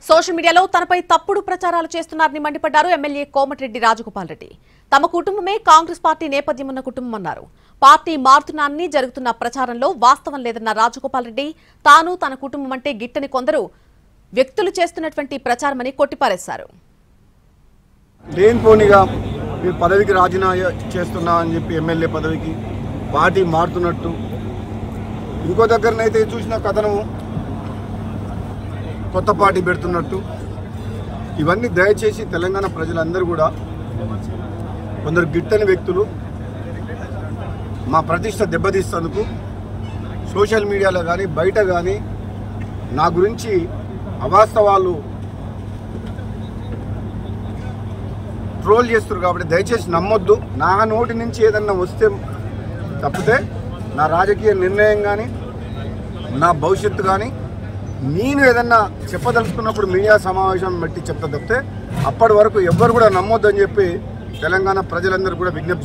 Social మీడియాలో తనపై తప్పుడు ప్రచారాలు చేస్తున్నారని మండిపడ్డారు ఎమ్మెల్యే కోమటిరెడ్డి రాజగోపాల్ రెడ్డి. తమ కుటుంబమే కాంగ్రెస్ పార్టీ నేపథ్యం ఉన్న కుటుంబం అన్నారు. పార్టీ మారుతున్నానని జరుగుతున్న ప్రచారంలో వాస్తవం లేదన్న రాజగోపాల్ రెడ్డి తాను తన కుటుంబం అంటే గిట్టని కొందరు వ్యక్తులు చేస్తున్నటువంటి ప్రచారమని కొట్టిపారేశారు. లేనిపోనిగా మీరు పదవికి రాజీనామా చేస్తున్నా అని చెప్పి ఎమ్మెల్యే పదవికి పార్టీ మారుతున్నట్టు, ఇంకో దగ్గరనైతే చూసిన కథనము కొత్త పార్టీ పెడుతున్నట్టు, ఇవన్నీ దయచేసి తెలంగాణ ప్రజలందరూ కూడా కొందరు గిట్టని వ్యక్తులు మా ప్రతిష్ట దెబ్బతీస్తేందుకు సోషల్ మీడియాలో కానీ బయట కానీ నా గురించి అవాస్తవాలు ట్రోల్ చేస్తారు. కాబట్టి దయచేసి నమ్మొద్దు. నా నోటి నుంచి ఏదన్నా వస్తే తప్పితే నా రాజకీయ నిర్ణయం కానీ నా భవిష్యత్తు కానీ నేను ఏదన్నా చెప్పదలుచుకున్నప్పుడు మీడియా సమావేశం బట్టి చెప్తా తప్పితే అప్పటి వరకు ఎవ్వరు కూడా నమ్మొద్దని చెప్పి తెలంగాణ ప్రజలందరూ కూడా విజ్ఞప్తి